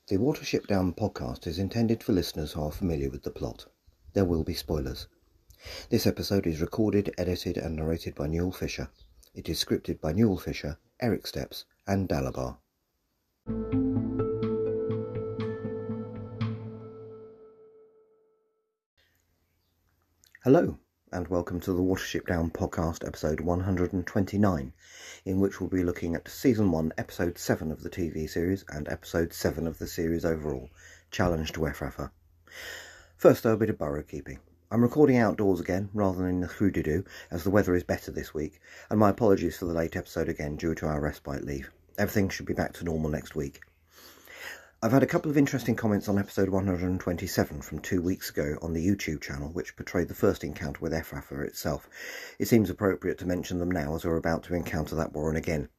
The Watership Down podcast is intended for listeners who are familiar with the plot. There will be spoilers. This episode is recorded, edited and narrated by Newell Fisher. It is scripted by Newell Fisher, Erik and Dalibar. Hello, and welcome to the Watership Down podcast episode 129, in which we'll be looking at Season 1, Episode 7 of the TV series and Episode 7 of the series overall, Challenge to Efrafa. First though, a bit of burrow keeping. I'm recording outdoors again, rather than in the hoo-doo-doo, as the weather is better this week, and my apologies for the late episode again due to our respite leave. Everything should be back to normal next week. I've had a couple of interesting comments on episode 127 from 2 weeks ago on the YouTube channel, which portrayed the first encounter with Efrafa itself. It seems appropriate to mention them now as we're about to encounter that warren again.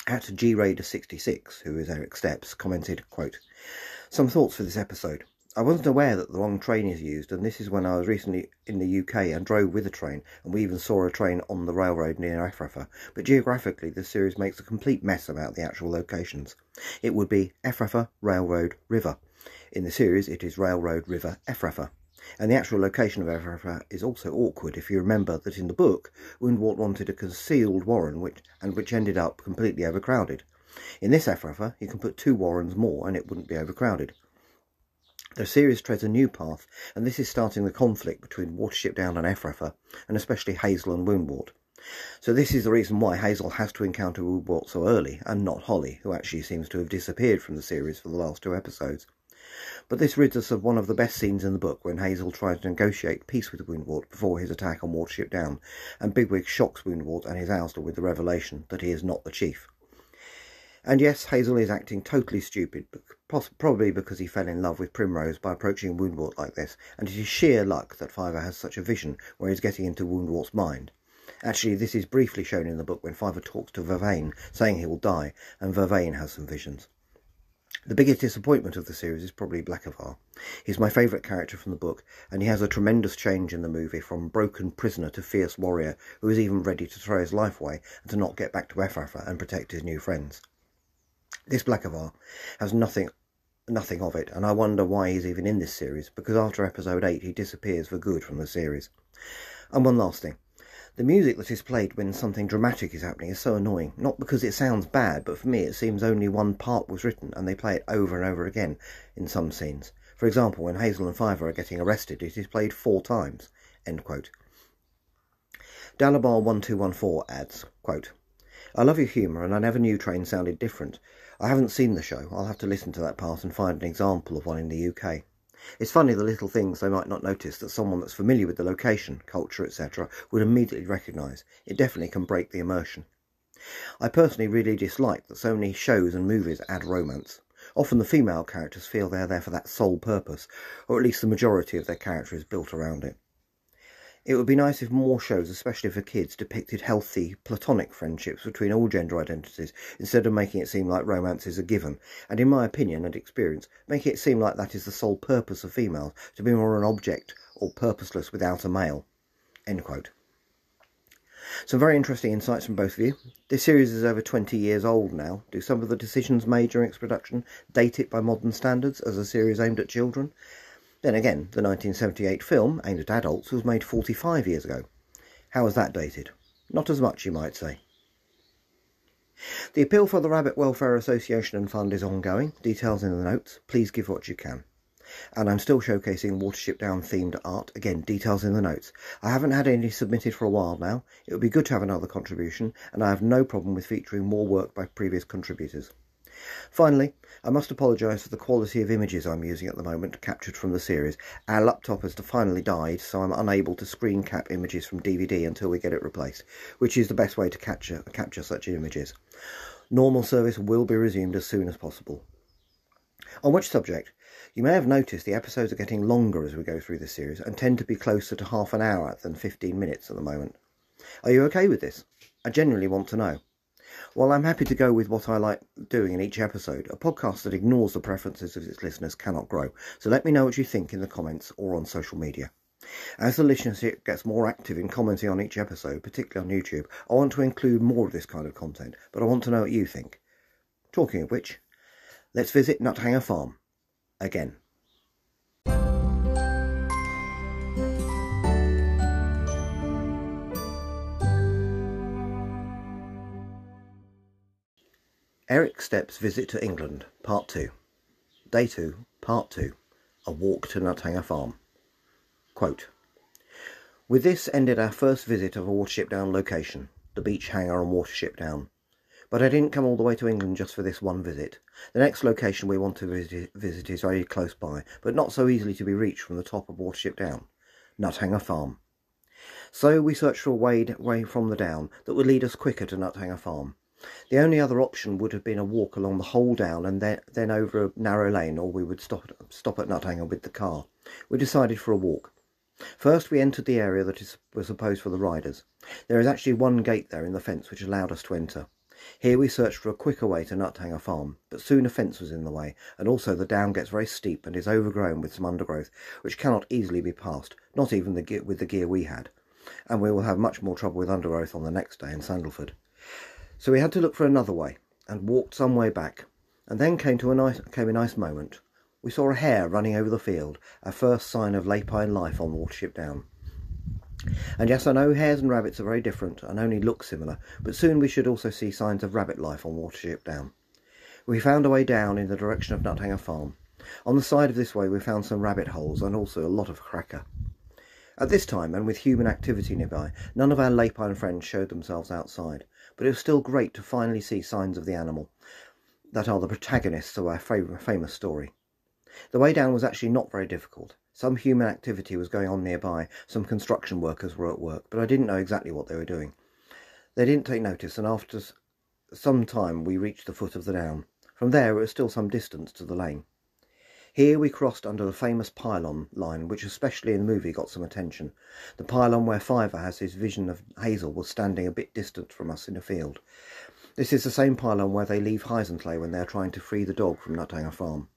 At GRaider66, who is Erik commented, quote, "Some thoughts for this episode. I wasn't aware that the wrong train is used, and this is when I was recently in the UK and drove with a train, and we even saw a train on the railroad near Efrafa, but geographically the series makes a complete mess about the actual locations. It would be Efrafa, Railroad, River. In the series it is Railroad, River, Efrafa. And the actual location of Efrafa is also awkward if you remember that in the book, Woundwort wanted a concealed warren which ended up completely overcrowded. In this Efrafa, you can put 2 warrens more and it wouldn't be overcrowded. The series treads a new path, and this is starting the conflict between Watership Down and Efrafa, and especially Hazel and Woundwort. So this is the reason why Hazel has to encounter Woundwort so early, and not Holly, who actually seems to have disappeared from the series for the last 2 episodes. But this rids us of one of the best scenes in the book, when Hazel tries to negotiate peace with Woundwort before his attack on Watership Down, and Bigwig shocks Woundwort and his ouster with the revelation that he is not the chief. And yes, Hazel is acting totally stupid, probably because he fell in love with Primrose by approaching Woundwort like this, and it is sheer luck that Fiver has such a vision where he's getting into Woundwort's mind. Actually, this is briefly shown in the book when Fiver talks to Vervain, saying he will die, and Vervain has some visions. The biggest disappointment of the series is probably Blackavar. He's my favourite character from the book, and he has a tremendous change in the movie from broken prisoner to fierce warrior who is even ready to throw his life away and to not get back to Efrafa and protect his new friends. This Blackavar has nothing of it, and I wonder why he's even in this series, because after episode 8 he disappears for good from the series. And one last thing. The music that is played when something dramatic is happening is so annoying, not because it sounds bad, but for me it seems only one part was written and they play it over and over again in some scenes. For example, when Hazel and Fiver are getting arrested, it is played 4 times. End quote. Dalibar 1214 adds, quote, "I love your humour and I never knew Train sounded different. I haven't seen the show. I'll have to listen to that part and find an example of one in the UK. It's funny the little things they might not notice that someone that's familiar with the location, culture, etc. would immediately recognise. It definitely can break the immersion. I personally really dislike that so many shows and movies add romance. Often the female characters feel they're there for that sole purpose, or at least the majority of their character is built around it. It would be nice if more shows, especially for kids, depicted healthy, platonic friendships between all gender identities, instead of making it seem like romance is a given, and in my opinion and experience, making it seem like that is the sole purpose of females, to be more an object, or purposeless without a male." End quote. Some very interesting insights from both of you. This series is over 20 years old now. Do some of the decisions made during its production date it by modern standards as a series aimed at children? Then again, the 1978 film, aimed at adults, was made 45 years ago. How is that dated? Not as much, you might say. The appeal for the Rabbit Welfare Association and Fund is ongoing. Details in the notes. Please give what you can. And I'm still showcasing Watership Down themed art. Again, details in the notes. I haven't had any submitted for a while now. It would be good to have another contribution, and I have no problem with featuring more work by previous contributors. Finally, I must apologise for the quality of images I'm using at the moment, captured from the series. Our laptop has finally died, so I'm unable to screen cap images from DVD until we get it replaced, which is the best way to capture such images. Normal service will be resumed as soon as possible. On which subject, you may have noticed the episodes are getting longer as we go through the series, and tend to be closer to half an hour than 15 minutes at the moment. Are you okay with this? I genuinely want to know. While I'm happy to go with what I like doing in each episode, a podcast that ignores the preferences of its listeners cannot grow, so let me know what you think in the comments or on social media. As the listenership gets more active in commenting on each episode, particularly on YouTube, I want to include more of this kind of content, but I want to know what you think. Talking of which, Let's visit Nuthanger Farm again. Erik Stepp's Visit to England, Part 2. Day 2, Part 2. A Walk to Nuthanger Farm. Quote, "With this ended our first visit of a Watership Down location, the beach hangar on Watership Down. But I didn't come all the way to England just for this one visit. The next location we want to visit is very close by, but not so easily to be reached from the top of Watership Down, Nuthanger Farm. So we searched for a way from the down that would lead us quicker to Nuthanger Farm. The only other option would have been a walk along the whole down and then over a narrow lane, or we would stop at Nuthanger with the car. We decided for a walk. First we entered the area that was supposed for the riders. There is actually one gate there in the fence which allowed us to enter. Here we searched for a quicker way to Nuthanger Farm, but soon a fence was in the way, and also the down gets very steep and is overgrown with some undergrowth which cannot easily be passed, not even with the gear we had, and we will have much more trouble with undergrowth on the next day in Sandalford. So we had to look for another way, and walked some way back, and then came a nice moment. We saw a hare running over the field, our first sign of lapine life on Watership Down. And yes, I know hares and rabbits are very different and only look similar, but soon we should also see signs of rabbit life on Watership Down. We found a way down in the direction of Nuthanger Farm. On the side of this way we found some rabbit holes and also a lot of cracker. At this time, and with human activity nearby, none of our lapine friends showed themselves outside, but it was still great to finally see signs of the animal that are the protagonists of our famous story. The way down was actually not very difficult. Some human activity was going on nearby, some construction workers were at work, but I didn't know exactly what they were doing. They didn't take notice, and after some time we reached the foot of the down. From there it was still some distance to the lane. Here we crossed under the famous pylon line, which especially in the movie got some attention. The pylon where Fiver has his vision of Hazel was standing a bit distant from us in a field. This is the same pylon where they leave Heisenkley when they are trying to free the dog from Nuthanger Farm.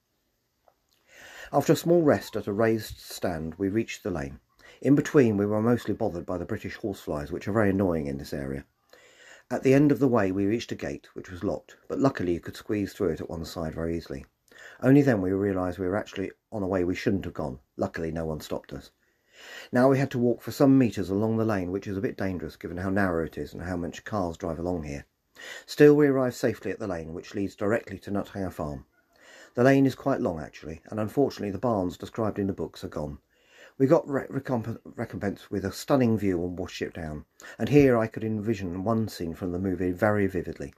After a small rest at a raised stand, we reached the lane. In between we were mostly bothered by the British horseflies, which are very annoying in this area. At the end of the way we reached a gate, which was locked, but luckily you could squeeze through it at one side very easily. Only then we realised we were actually on a way we shouldn't have gone. Luckily no one stopped us. Now we had to walk for some metres along the lane, which is a bit dangerous given how narrow it is and how much cars drive along here. Still we arrived safely at the lane, which leads directly to Nuthanger Farm. The lane is quite long actually, and unfortunately the barns described in the books are gone. We got recompense with a stunning view on Watership Down, and here I could envision one scene from the movie very vividly.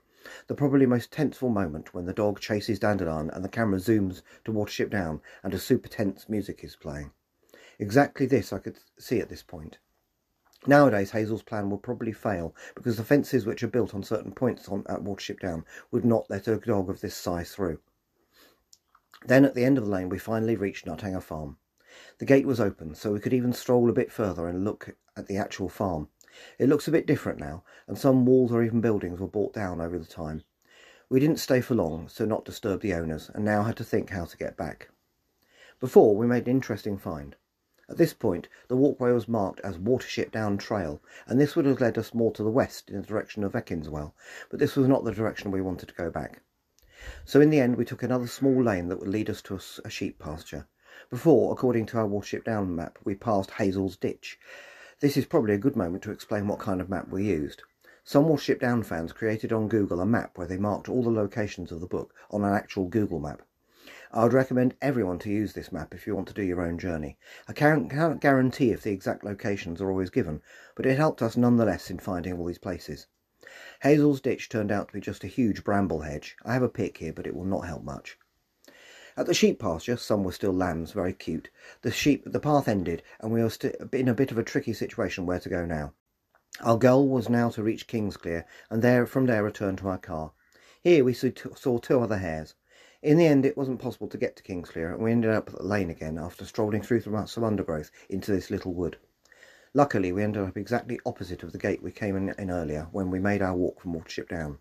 The probably most tenseful moment when the dog chases Dandelion and the camera zooms to Watership Down and a super tense music is playing. Exactly this I could see at this point. Nowadays Hazel's plan will probably fail because the fences which are built on certain points at Watership Down would not let a dog of this size through. Then at the end of the lane we finally reached Nuthanger Farm. The gate was open, so we could even stroll a bit further and look at the actual farm. It looks a bit different now, and some walls or even buildings were brought down over the time. We didn't stay for long, so not disturb the owners, and now had to think how to get back. Before, we made an interesting find. At this point, the walkway was marked as Watership Down Trail, and this would have led us more to the west in the direction of Ekinswell, but this was not the direction we wanted to go back. So in the end, we took another small lane that would lead us to a sheep pasture. Before, according to our Watership Down map, we passed Hazel's Ditch. This is probably a good moment to explain what kind of map we used. Some Watership Down fans created on Google a map where they marked all the locations of the book on an actual Google map. I would recommend everyone to use this map if you want to do your own journey. I can't guarantee if the exact locations are always given, but it helped us nonetheless in finding all these places. Hazel's Ditch turned out to be just a huge bramble hedge. I have a pick here, but it will not help much. At the sheep pasture, some were still lambs, very cute. The path ended, and we were in a bit of a tricky situation where to go now. Our goal was now to reach Kingsclear, and from there return to our car. Here we saw two other hares. In the end, it wasn't possible to get to Kingsclear, and we ended up at the lane again after strolling through some undergrowth into this little wood. Luckily, we ended up exactly opposite of the gate we came in earlier when we made our walk from Watership Down.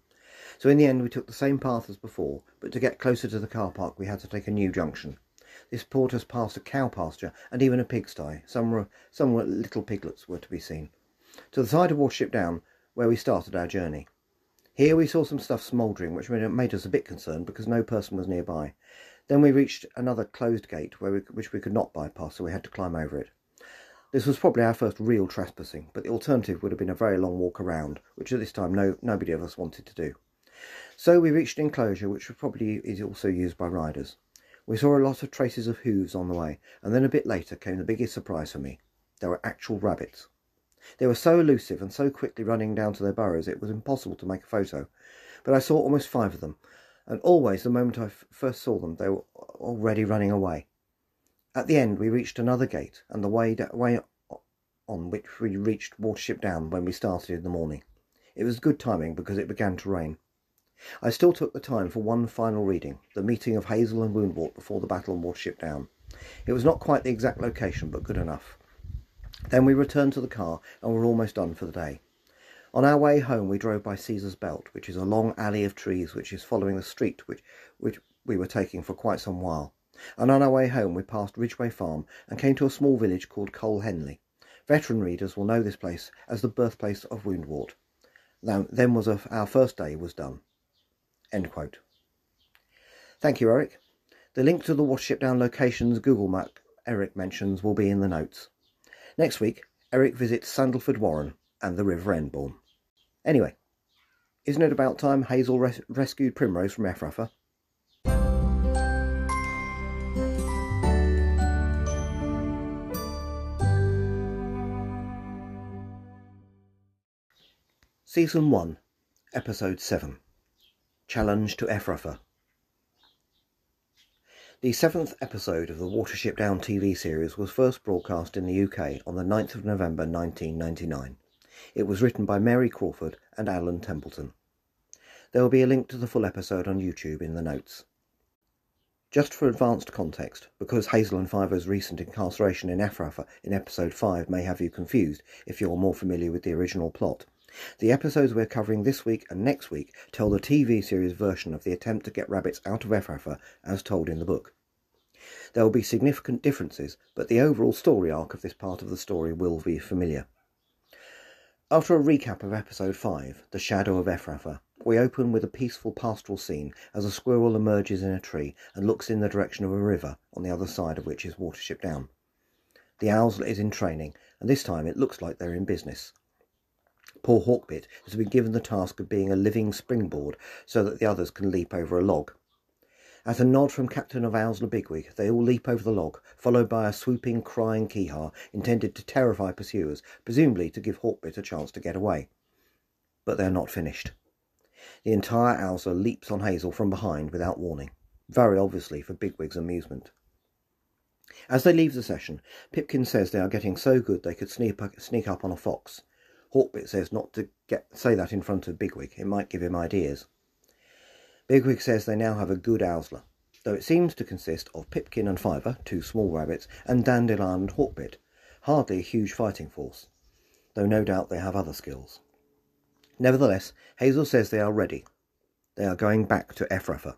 So in the end we took the same path as before, but to get closer to the car park we had to take a new junction. This brought us past a cow pasture and even a pigsty. Some little piglets were to be seen. To the side of Watership Down, where we started our journey. Here we saw some stuff smouldering, which made us a bit concerned because no person was nearby. Then we reached another closed gate which we could not bypass, so we had to climb over it. This was probably our first real trespassing, but the alternative would have been a very long walk around, which at this time nobody of us wanted to do. So we reached an enclosure which probably is also used by riders. We saw a lot of traces of hooves on the way, and then a bit later came the biggest surprise for me. There were actual rabbits. They were so elusive and so quickly running down to their burrows it was impossible to make a photo, but I saw almost 5 of them, and always the moment I first saw them they were already running away. At the end we reached another gate, and the way on which we reached Watership Down when we started in the morning. It was good timing because it began to rain. I still took the time for one final reading, the meeting of Hazel and Woundwort before the battle on Watership Down. It was not quite the exact location, but good enough. Then we returned to the car and were almost done for the day. On our way home we drove by Caesar's Belt, which is a long alley of trees which is following the street which we were taking for quite some while. And on our way home we passed Ridgeway Farm and came to a small village called Cole Henley. Veteran readers will know this place as the birthplace of Woundwort. Then our first day was done. End quote. Thank you, Erik. The link to the Watership Down locations Google map Erik mentions will be in the notes. Next week, Erik visits Sandalford Warren and the River Endbourne. Anyway, isn't it about time Hazel rescued Primrose from Efrafa? Season 1, Episode 7, Challenge to Efrafa. The 7th episode of the Watership Down TV series was first broadcast in the UK on the 9th of November 1999. It was written by Mary Crawford and Alan Templeton. There will be a link to the full episode on YouTube in the notes. Just for advanced context, because Hazel and Fiver's recent incarceration in Efrafa in episode 5 may have you confused if you're more familiar with the original plot, the episodes we're covering this week and next week tell the TV series version of the attempt to get rabbits out of Efrafa as told in the book. There will be significant differences, but the overall story arc of this part of the story will be familiar. After a recap of episode 5, The Shadow of Efrafa, we open with a peaceful pastoral scene as a squirrel emerges in a tree and looks in the direction of a river, on the other side of which is Watership Down. The owlslet is in training, and this time it looks like they're in business. Poor Hawkbit has been given the task of being a living springboard so that the others can leap over a log. At a nod from Captain of Owlslet Bigwig, they all leap over the log, followed by a swooping, crying Keehar intended to terrify pursuers, presumably to give Hawkbit a chance to get away. But they're not finished. The entire Owlslet leaps on Hazel from behind without warning, very obviously for Bigwig's amusement. As they leave the session, Pipkin says they are getting so good they could sneak up on a fox. Hawkbit says not to say that in front of Bigwig, it might give him ideas. Bigwig says they now have a good Owlslet, though it seems to consist of Pipkin and Fiver, 2 small rabbits, and Dandelion and Hawkbit, hardly a huge fighting force, though no doubt they have other skills. Nevertheless, Hazel says they are ready. They are going back to Efrafa.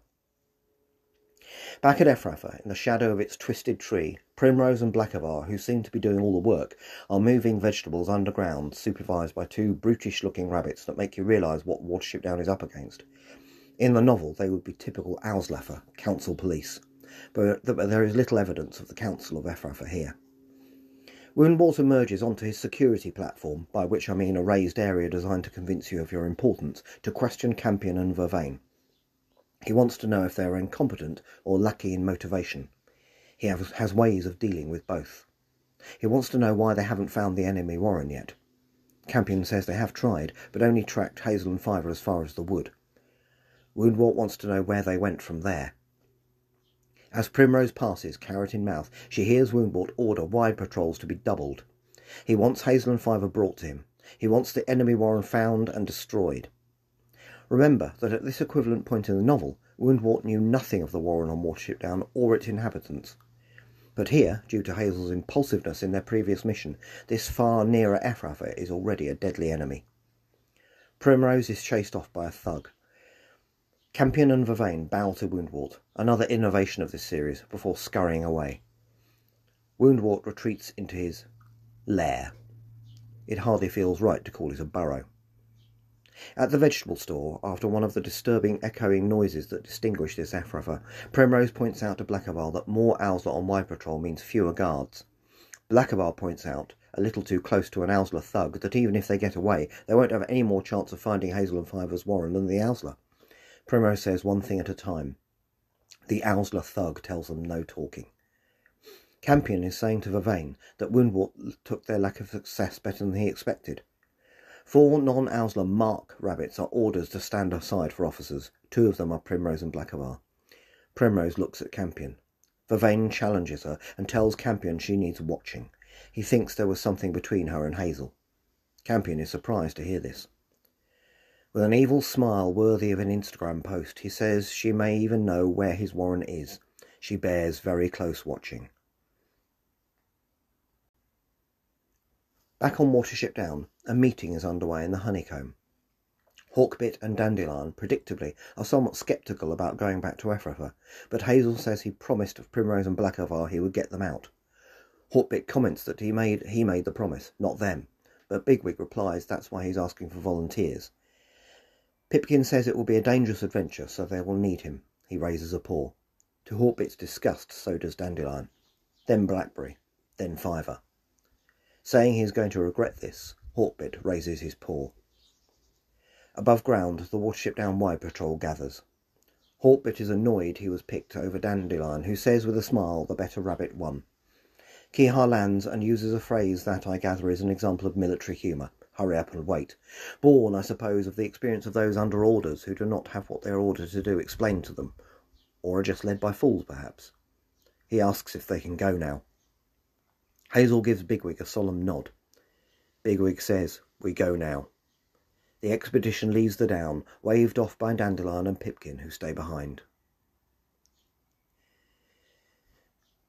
Back at Efrafa, in the shadow of its twisted tree, Primrose and Blackavar, who seem to be doing all the work, are moving vegetables underground, supervised by 2 brutish-looking rabbits that make you realise what Watership Down is up against. In the novel, they would be typical Owlslaffer, council police, but there is little evidence of the council of Efrafa here. Woundwort emerges onto his security platform, by which I mean a raised area designed to convince you of your importance, to question Campion and Vervain. He wants to know if they are incompetent or lacking in motivation. He has ways of dealing with both. He wants to know why they haven't found the enemy warren yet. Campion says they have tried, but only tracked Hazel and Fiver as far as the wood. Woundwort wants to know where they went from there. As Primrose passes, carrot in mouth, she hears Woundwort order wide patrols to be doubled. He wants Hazel and Fiver brought to him. He wants the enemy warren found and destroyed. Remember that at this equivalent point in the novel, Woundwort knew nothing of the warren on Watership Down or its inhabitants. But here, due to Hazel's impulsiveness in their previous mission, this far nearer Efrafa is already a deadly enemy. Primrose is chased off by a thug. Campion and Vervain bow to Woundwort, another innovation of this series, before scurrying away. Woundwort retreats into his lair. It hardly feels right to call it a burrow. At the vegetable store, after one of the disturbing echoing noises that distinguish this Efrafa, Primrose points out to Blackavar that more Owsla on wide patrol means fewer guards. Blackavar points out, a little too close to an Owsla thug, that even if they get away, they won't have any more chance of finding Hazel and Fiver's warren than the Owsla. Primrose says one thing at a time. The Owsla thug tells them no talking. Campion is saying to Vervain that Woundwort took their lack of success better than he expected. 4 non-Owsla mark rabbits are orders to stand aside for officers. 2 of them are Primrose and Blackavar. Primrose looks at Campion. Vervain challenges her and tells Campion she needs watching. He thinks there was something between her and Hazel. Campion is surprised to hear this. With an evil smile worthy of an Instagram post, he says she may even know where his warren is. She bears very close watching. Back on Watership Down, a meeting is underway in the honeycomb. Hawkbit and Dandelion, predictably, are somewhat sceptical about going back to Efrafa, but Hazel says he promised Primrose and Blackavar he would get them out. Hawkbit comments that he made the promise, not them, but Bigwig replies that's why he's asking for volunteers. Pipkin says it will be a dangerous adventure, so they will need him. He raises a paw. To Hawkbit's disgust, so does Dandelion. Then Blackberry. Then Fiver. Saying he is going to regret this, Hawkbit raises his paw. Above ground, the Watership Down wide patrol gathers. Hawkbit is annoyed he was picked over Dandelion, who says with a smile the better rabbit won. Kihar lands and uses a phrase that, I gather, is an example of military humour. Hurry up and wait. Born, I suppose, of the experience of those under orders who do not have what they are ordered to do explained to them, or are just led by fools, perhaps. He asks if they can go now. Hazel gives Bigwig a solemn nod. Bigwig says, we go now. The expedition leaves the down, waved off by Dandelion and Pipkin, who stay behind.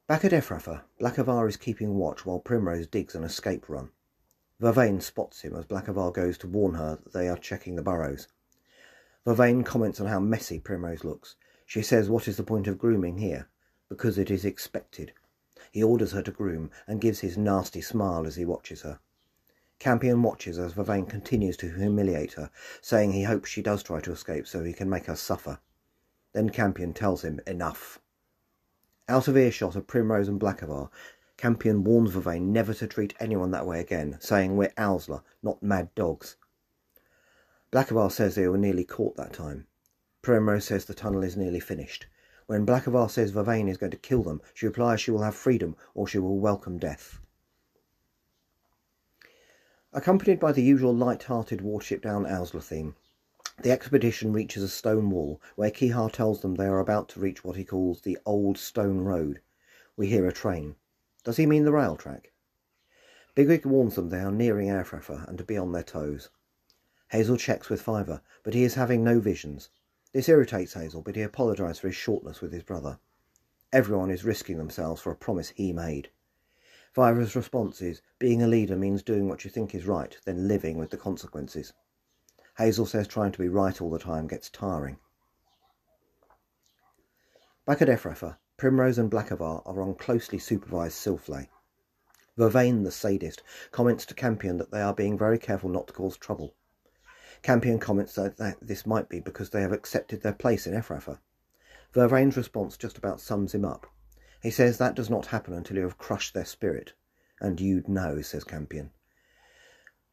Back at Efrafa, Blackavar is keeping watch while Primrose digs an escape run. Vervain spots him as Blackavar goes to warn her that they are checking the burrows. Vervain comments on how messy Primrose looks. She says what is the point of grooming here? Because it is expected. He orders her to groom and gives his nasty smile as he watches her. Campion watches as Vervain continues to humiliate her, saying he hopes she does try to escape so he can make her suffer. Then Campion tells him enough. Out of earshot of Primrose and Blackavar, Campion warns Vervain never to treat anyone that way again, saying we're Owsla, not mad dogs. Blackavar says they were nearly caught that time. Primrose says the tunnel is nearly finished. When Blackavar says Vervain is going to kill them, she replies she will have freedom or she will welcome death. Accompanied by the usual light-hearted Watership Down Owsla theme, the expedition reaches a stone wall where Kihar tells them they are about to reach what he calls the Old Stone Road. We hear a train. Does he mean the rail track? Bigwig warns them they are nearing Efrafa and to be on their toes. Hazel checks with Fiver, but he is having no visions. This irritates Hazel, but he apologises for his shortness with his brother. Everyone is risking themselves for a promise he made. Fiver's response is, being a leader means doing what you think is right, then living with the consequences. Hazel says trying to be right all the time gets tiring. Back at Efrafa, Primrose and Blackavar are on closely supervised Silflay. Vervain, the sadist, comments to Campion that they are being very careful not to cause trouble. Campion comments that this might be because they have accepted their place in Efrafa. Vervain's response just about sums him up. He says that does not happen until you have crushed their spirit. And you'd know, says Campion.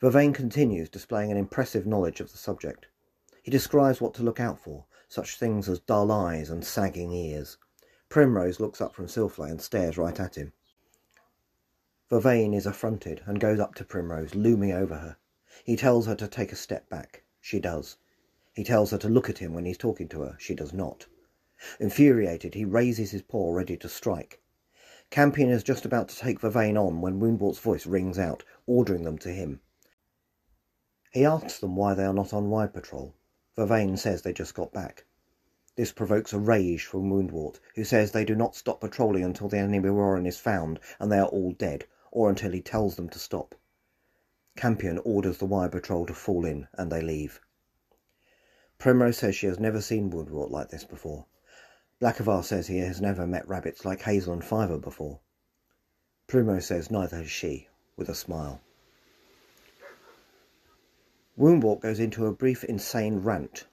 Vervain continues, displaying an impressive knowledge of the subject. He describes what to look out for, such things as dull eyes and sagging ears. Primrose looks up from Silflay and stares right at him. Vervain is affronted and goes up to Primrose, looming over her. He tells her to take a step back. She does. He tells her to look at him when he's talking to her. She does not. Infuriated, he raises his paw ready to strike. Campion is just about to take Vervain on when Woundwort's voice rings out, ordering them to him. He asks them why they are not on wide patrol. Vervain says they just got back. This provokes a rage from Woundwort, who says they do not stop patrolling until the enemy warren is found and they are all dead, or until he tells them to stop. Campion orders the wide patrol to fall in, and they leave. Primrose says she has never seen Woundwort like this before. Blackavar says he has never met rabbits like Hazel and Fiver before. Primrose says neither has she, with a smile. Woundwort goes into a brief insane rant.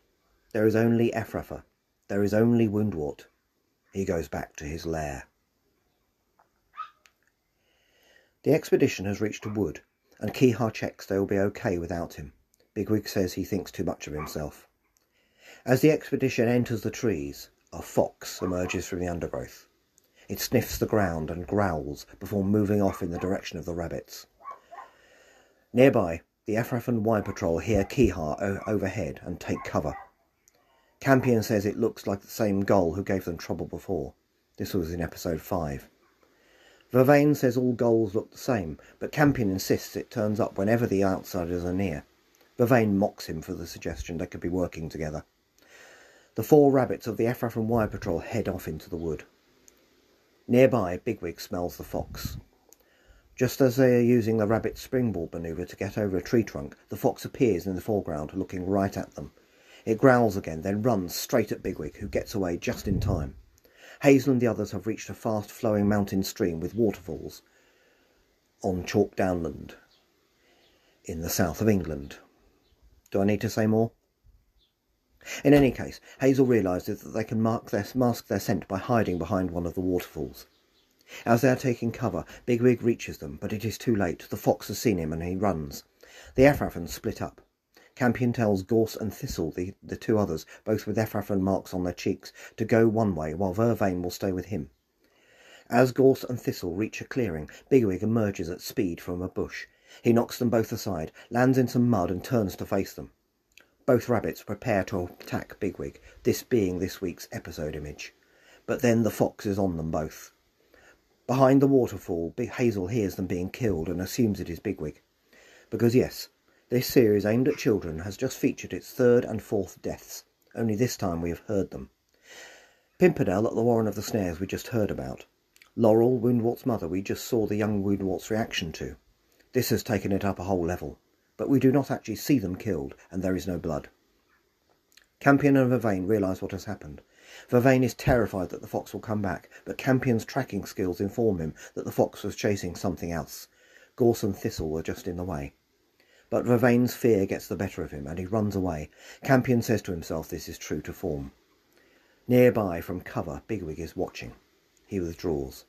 There is only Efrafa. There is only Woundwort. He goes back to his lair. The expedition has reached a wood, and Kihar checks they will be okay without him. Bigwig says he thinks too much of himself. As the expedition enters the trees, a fox emerges from the undergrowth. It sniffs the ground and growls before moving off in the direction of the rabbits. Nearby, the Efrafan Y Patrol hear Kihar overhead and take cover. Campion says it looks like the same Gull who gave them trouble before. This was in episode 5. Vervain says all Gulls look the same, but Campion insists it turns up whenever the outsiders are near. Vervain mocks him for the suggestion they could be working together. The 4 rabbits of the Efrafan Y Patrol head off into the wood. Nearby, Bigwig smells the fox. Just as they are using the rabbit springboard manoeuvre to get over a tree trunk, the fox appears in the foreground, looking right at them. It growls again, then runs straight at Bigwig, who gets away just in time. Hazel and the others have reached a fast-flowing mountain stream with waterfalls on Chalk Downland in the south of England. Do I need to say more? In any case, Hazel realises that they can mask their scent by hiding behind one of the waterfalls. As they are taking cover, Bigwig reaches them, but it is too late. The fox has seen him and he runs. The Efrafans split up. Campion tells Gorse and Thistle, the 2 others, both with Efrafan marks on their cheeks, to go one way, while Vervain will stay with him. As Gorse and Thistle reach a clearing, Bigwig emerges at speed from a bush. He knocks them both aside, lands in some mud and turns to face them. Both rabbits prepare to attack Bigwig, this being this week's episode image. But then the fox is on them both. Behind the waterfall, Hazel hears them being killed and assumes it is Bigwig. Because yes, this series aimed at children has just featured its 3rd and 4th deaths, only this time we have heard them. Pimpernel at the Warren of the Snares we just heard about. Laurel, Woundwort's mother, we just saw the young Woundwort's reaction to. This has taken it up a whole level, but we do not actually see them killed, and there is no blood. Campion and Vervain realise what has happened. Vervain is terrified that the fox will come back, but Campion's tracking skills inform him that the fox was chasing something else. Gorse and Thistle were just in the way. But Vervain's fear gets the better of him, and he runs away. Campion says to himself this is true to form. Nearby, from cover, Bigwig is watching. He withdraws.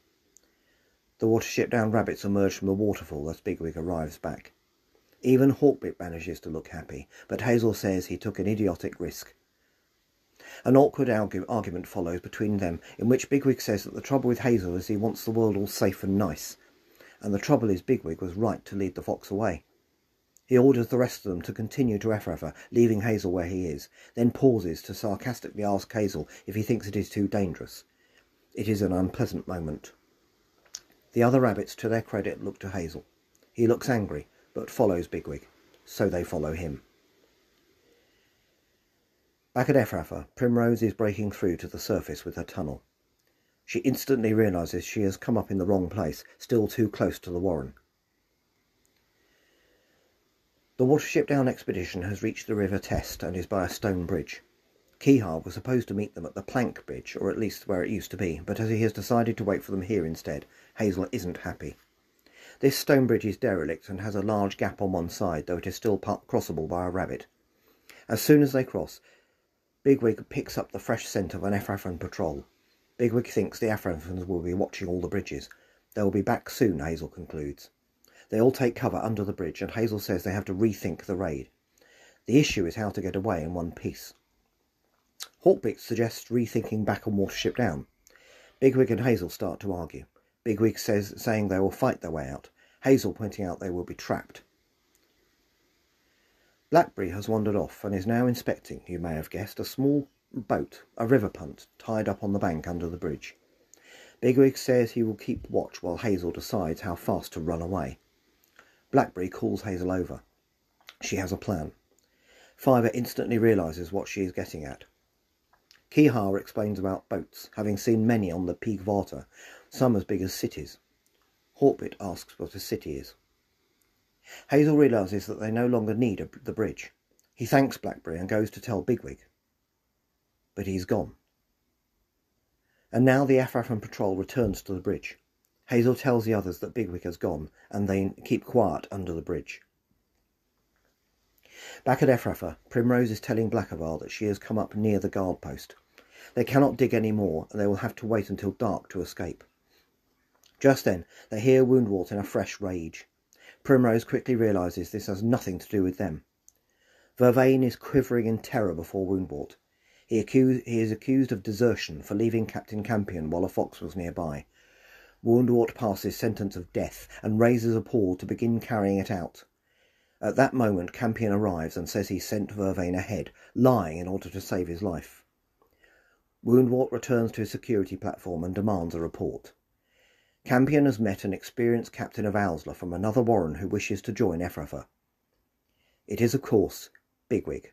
The Watership down rabbits emerge from the waterfall as Bigwig arrives back. Even Hawkbit manages to look happy, but Hazel says he took an idiotic risk. An awkward argument follows between them, in which Bigwig says that the trouble with Hazel is he wants the world all safe and nice, and the trouble is Bigwig was right to lead the fox away. He orders the rest of them to continue to Efrafa, leaving Hazel where he is, then pauses to sarcastically ask Hazel if he thinks it is too dangerous. It is an unpleasant moment. The other rabbits, to their credit, look to Hazel. He looks angry, but follows Bigwig, so they follow him. Back at Efrafa, Primrose is breaking through to the surface with her tunnel. She instantly realises she has come up in the wrong place, still too close to the Warren. The Watership Down expedition has reached the River Test and is by a stone bridge. Kihar was supposed to meet them at the Plank Bridge, or at least where it used to be, but as he has decided to wait for them here instead, Hazel isn't happy. This stone bridge is derelict and has a large gap on one side, though it is still crossable by a rabbit. As soon as they cross, Bigwig picks up the fresh scent of an Efrafan patrol. Bigwig thinks the Efrafans will be watching all the bridges. They will be back soon, Hazel concludes. They all take cover under the bridge, and Hazel says they have to rethink the raid. The issue is how to get away in one piece. Hawkbit suggests rethinking back on Watership Down. Bigwig and Hazel start to argue. Bigwig saying they will fight their way out, Hazel pointing out they will be trapped. Blackberry has wandered off and is now inspecting, you may have guessed, a small boat, a river punt, tied up on the bank under the bridge. Bigwig says he will keep watch while Hazel decides how fast to run away. Blackberry calls Hazel over. She has a plan. Fiver instantly realises what she is getting at. Kihar explains about boats, having seen many on the Peak Vater, some as big as cities. Hawkbit asks what a city is. Hazel realises that they no longer need the bridge. He thanks Blackberry and goes to tell Bigwig. But he's gone. And now the Efrafan patrol returns to the bridge. Hazel tells the others that Bigwig has gone, and they keep quiet under the bridge. Back at Efrafa, Primrose is telling Blackavar that she has come up near the guard post. They cannot dig any more, and they will have to wait until dark to escape. Just then, they hear Woundwort in a fresh rage. Primrose quickly realises this has nothing to do with them. Vervain is quivering in terror before Woundwort. He is accused of desertion for leaving Captain Campion while a fox was nearby. Woundwort passes sentence of death and raises a paw to begin carrying it out. At that moment, Campion arrives and says he sent Vervain ahead, lying in order to save his life. Woundwort returns to his security platform and demands a report. Campion has met an experienced captain of Owsla from another warren who wishes to join Efrafa. It is, of course, Bigwig,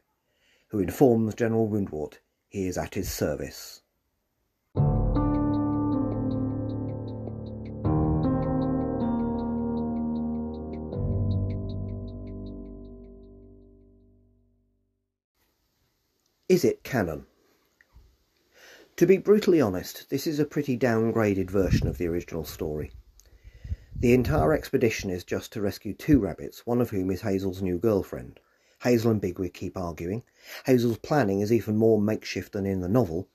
who informs General Woundwort he is at his service. Is it canon? To be brutally honest, this is a pretty downgraded version of the original story. The entire expedition is just to rescue 2 rabbits, one of whom is Hazel's new girlfriend. Hazel and Bigwig keep arguing. Hazel's planning is even more makeshift than in the novel,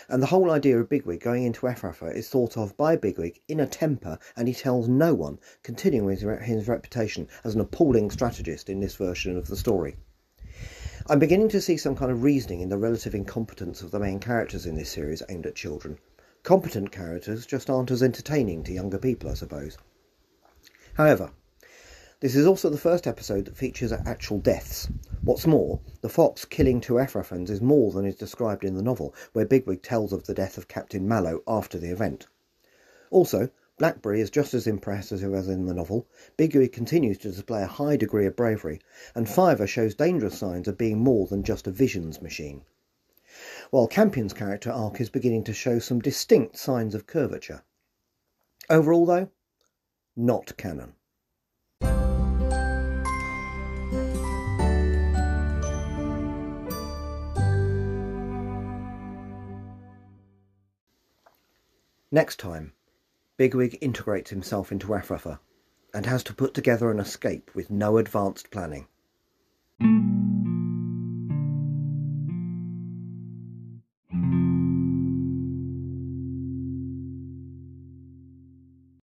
and the whole idea of Bigwig going into Efrafa is thought of by Bigwig in a temper, and he tells no one, continuing his reputation as an appalling strategist in this version of the story. I'm beginning to see some kind of reasoning in the relative incompetence of the main characters in this series aimed at children. Competent characters just aren't as entertaining to younger people, I suppose. However, this is also the first episode that features actual deaths. What's more, the fox killing 2 Efrafans is more than is described in the novel, where Bigwig tells of the death of Captain Mallow after the event. Also, Blackberry is just as impressive as in the novel. Bigwig continues to display a high degree of bravery, and Fiver shows dangerous signs of being more than just a visions machine. While Campion's character arc is beginning to show some distinct signs of curvature. Overall, though, not canon. Next time, Bigwig integrates himself into Efrafa and has to put together an escape with no advanced planning.